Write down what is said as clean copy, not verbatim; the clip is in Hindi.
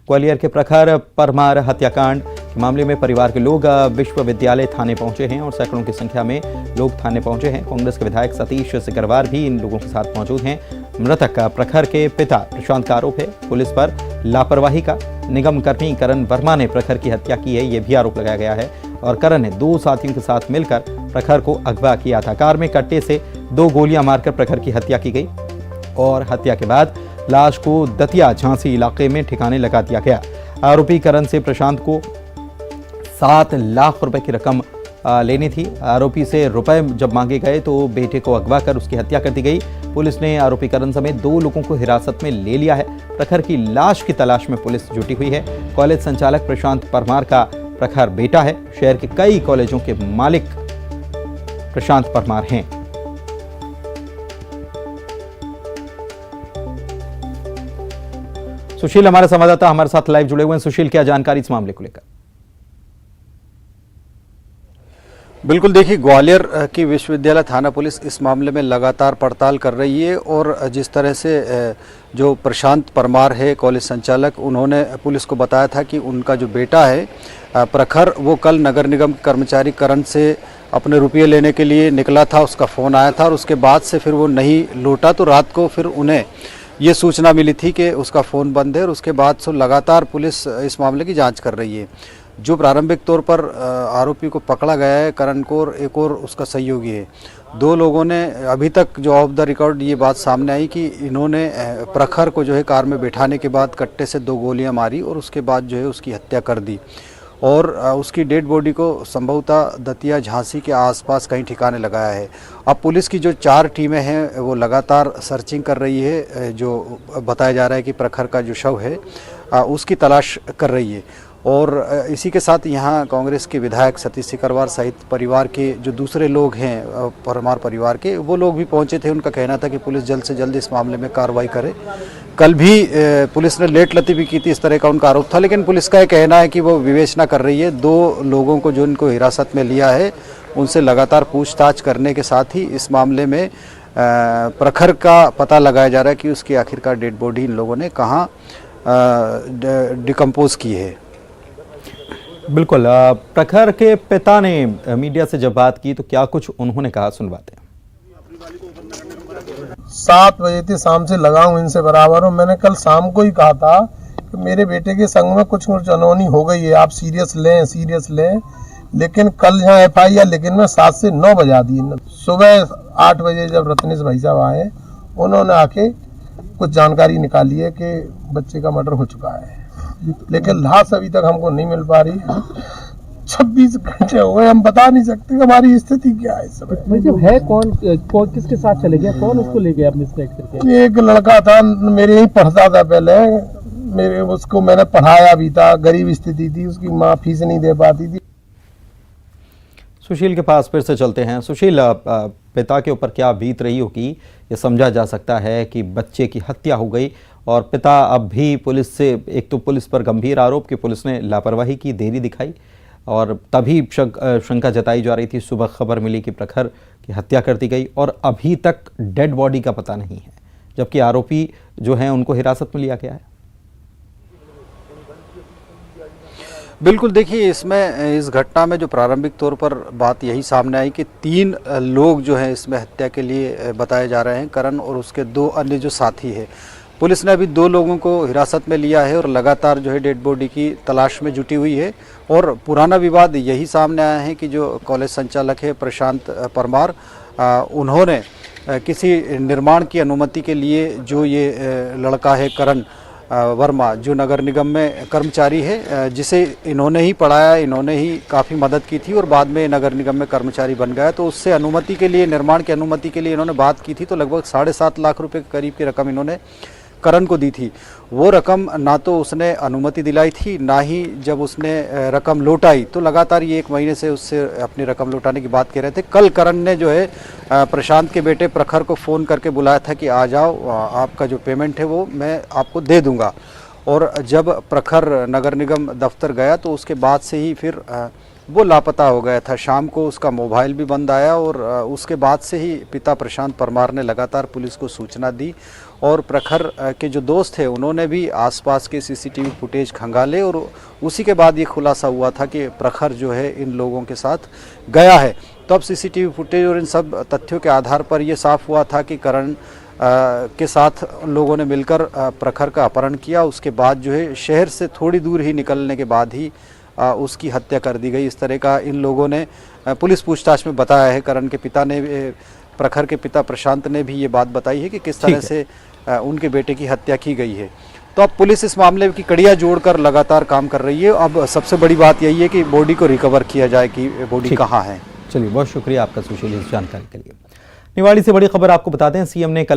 ग्वालियर के प्रखर परमार हत्याकांड के मामले में परिवार के लोग विश्वविद्यालय थाने पहुंचे हैं और सैकड़ों की संख्या में लोग थाने पहुंचे हैं। कांग्रेस के विधायक सतीश सिकरवार भी इन लोगों के साथ मौजूद हैं। मृतक प्रखर के पिता प्रशांत का आरोप है पुलिस पर लापरवाही का। निगम कर्मी करण वर्मा ने प्रखर की हत्या की है, यह भी आरोप लगाया गया है और करण ने 2 साथियों के साथ मिलकर प्रखर को अगवा किया था। कार में कट्टे से 2 गोलियां मारकर प्रखर की हत्या की गई और हत्या के बाद लाश को दतिया झांसी इलाके में ठिकाने लगा दिया गया। आरोपी करण से प्रशांत को 7 लाख रुपए की रकम लेनी थी। आरोपी से रुपए जब मांगे गए तो बेटे को अगवा कर उसकी हत्या कर दी गई। पुलिस ने आरोपी करण समेत 2 लोगों को हिरासत में ले लिया है। प्रखर की लाश की तलाश में पुलिस जुटी हुई है। कॉलेज संचालक प्रशांत परमार का प्रखर बेटा है। शहर के कई कॉलेजों के मालिक प्रशांत परमार हैं। सुशील हमारे संवाददाता हमारे साथ लाइव जुड़े हुए हैं। सुशील, क्या जानकारी इस मामले को लेकर? बिल्कुल, देखिए, ग्वालियर की विश्वविद्यालय थाना पुलिस इस मामले में लगातार पड़ताल कर रही है और जिस तरह से जो प्रशांत परमार है कॉलेज संचालक, उन्होंने पुलिस को बताया था कि उनका जो बेटा है प्रखर, वो कल नगर निगम कर्मचारी करण से अपने रुपये लेने के लिए निकला था। उसका फ़ोन आया था और उसके बाद से फिर वो नहीं लौटा। तो रात को फिर उन्हें ये सूचना मिली थी कि उसका फ़ोन बंद है और उसके बाद से लगातार पुलिस इस मामले की जांच कर रही है। जो प्रारंभिक तौर पर आरोपी को पकड़ा गया है करण को और एक और उसका सहयोगी है, 2 लोगों ने अभी तक जो ऑफ द रिकॉर्ड ये बात सामने आई कि इन्होंने प्रखर को जो है कार में बिठाने के बाद कट्टे से 2 गोलियां मारी और उसके बाद जो है उसकी हत्या कर दी और उसकी डेड बॉडी को संभवतः दतिया झांसी के आसपास कहीं ठिकाने लगाया है। अब पुलिस की जो 4 टीमें हैं वो लगातार सर्चिंग कर रही है। जो बताया जा रहा है कि प्रखर का जो शव है उसकी तलाश कर रही है और इसी के साथ यहाँ कांग्रेस के विधायक सतीश सिकरवार सहित परिवार के जो दूसरे लोग हैं परमार परिवार के, वो लोग भी पहुँचे थे। उनका कहना था कि पुलिस जल्द से जल्द इस मामले में कार्रवाई करे। कल भी पुलिस ने लेट लतीफ़ी की थी, इस तरह का उनका आरोप था, लेकिन पुलिस का ये कहना है कि वो विवेचना कर रही है। 2 लोगों को जो इनको हिरासत में लिया है उनसे लगातार पूछताछ करने के साथ ही इस मामले में प्रखर का पता लगाया जा रहा है कि उसकी आखिरकार डेड बॉडी इन लोगों ने कहाँ डिकम्पोज की है। बिल्कुल, प्रखर के पिता ने मीडिया से जब बात की तो क्या कुछ उन्होंने कहा, सुनवाते हैं। 7 बजे से शाम से लगा हूँ इनसे बराबर हूँ। मैंने कल शाम को ही कहा था कि मेरे बेटे के संग में कुछ अनहोनी हो गई है, आप सीरियस लें। लेकिन कल यहाँ FIR लेकिन मैं 7 से 9 बजा दी। सुबह 8 बजे जब रत्नेश भाई साहब आए, उन्होंने आके कुछ जानकारी निकाली है कि बच्चे का मर्डर हो चुका है, लेकिन लाश अभी तक हमको नहीं मिल पा रही। 26 घंटे हो गए, हम बता नहीं सकते हमारी स्थिति क्या है इस समय। जब है कौन किसके साथ चले गया, कौन उसको ले गया अपने स्नेक करके? एक लड़का था, मेरे ही पढ़ता था पहले, उसको मैंने पढ़ाया भी था। गरीब स्थिति थी, उसकी माँ फीस नहीं दे पाती थी। सुशील के पास फिर से चलते हैं। सुशील, पिता के ऊपर क्या बीत रही होगी, ये समझा जा सकता है कि बच्चे की हत्या हो गई और पिता अब भी पुलिस से, एक तो पुलिस पर गंभीर आरोप कि पुलिस ने लापरवाही की, देरी दिखाई और तभी शंका जताई जा रही थी। सुबह खबर मिली कि प्रखर की हत्या कर दी गई और अभी तक डेड बॉडी का पता नहीं है, जबकि आरोपी जो हैं उनको हिरासत में लिया गया है। बिल्कुल, देखिए, इसमें इस घटना में जो प्रारंभिक तौर पर बात यही सामने आई कि 3 लोग जो हैं इसमें हत्या के लिए बताए जा रहे हैं, करण और उसके 2 अन्य जो साथी हैं। पुलिस ने अभी 2 लोगों को हिरासत में लिया है और लगातार जो है डेड बॉडी की तलाश में जुटी हुई है। और पुराना विवाद यही सामने आया है कि जो कॉलेज संचालक है प्रशांत परमार, उन्होंने किसी निर्माण की अनुमति के लिए जो ये लड़का है करण वर्मा, जो नगर निगम में कर्मचारी है, जिसे इन्होंने ही पढ़ाया, इन्होंने ही काफ़ी मदद की थी और बाद में नगर निगम में कर्मचारी बन गया, तो उससे अनुमति के लिए, निर्माण की अनुमति के लिए इन्होंने बात की थी। तो लगभग 7.5 लाख रुपए के करीब की रकम इन्होंने करण को दी थी। वो रकम ना तो उसने अनुमति दिलाई थी, ना ही जब उसने रकम लौटाई, तो लगातार ये 1 महीने से उससे अपनी रकम लौटाने की बात कह रहे थे। कल करण ने जो है प्रशांत के बेटे प्रखर को फ़ोन करके बुलाया था कि आ जाओ, आपका जो पेमेंट है वो मैं आपको दे दूंगा। और जब प्रखर नगर निगम दफ्तर गया तो उसके बाद से ही फिर वो लापता हो गया था। शाम को उसका मोबाइल भी बंद आया और उसके बाद से ही पिता प्रशांत परमार ने लगातार पुलिस को सूचना दी और प्रखर के जो दोस्त थे उन्होंने भी आसपास के सीसीटीवी फुटेज खंगाले और उसी के बाद ये खुलासा हुआ था कि प्रखर जो है इन लोगों के साथ गया है। तो अब सीसीटीवी फुटेज और इन सब तथ्यों के आधार पर ये साफ हुआ था कि करण के साथ लोगों ने मिलकर प्रखर का अपहरण किया। उसके बाद जो है शहर से थोड़ी दूर ही निकलने के बाद ही उसकी हत्या कर दी गई। इस तरह का इन लोगों ने पुलिस पूछताछ में बताया है। करण के पिता ने, प्रखर के पिता प्रशांत ने भी ये बात बताई है कि किस तरह से उनके बेटे की हत्या की गई है। तो अब पुलिस इस मामले की कड़ियाँ जोड़कर लगातार काम कर रही है। अब सबसे बड़ी बात यही है कि बॉडी को रिकवर किया जाए कि बॉडी कहाँ है। चलिए, बहुत शुक्रिया आपका सुशील इस जानकारी के लिए। निवाड़ी से बड़ी खबर आपको बताते हैं, सीएम ने कलेक्टर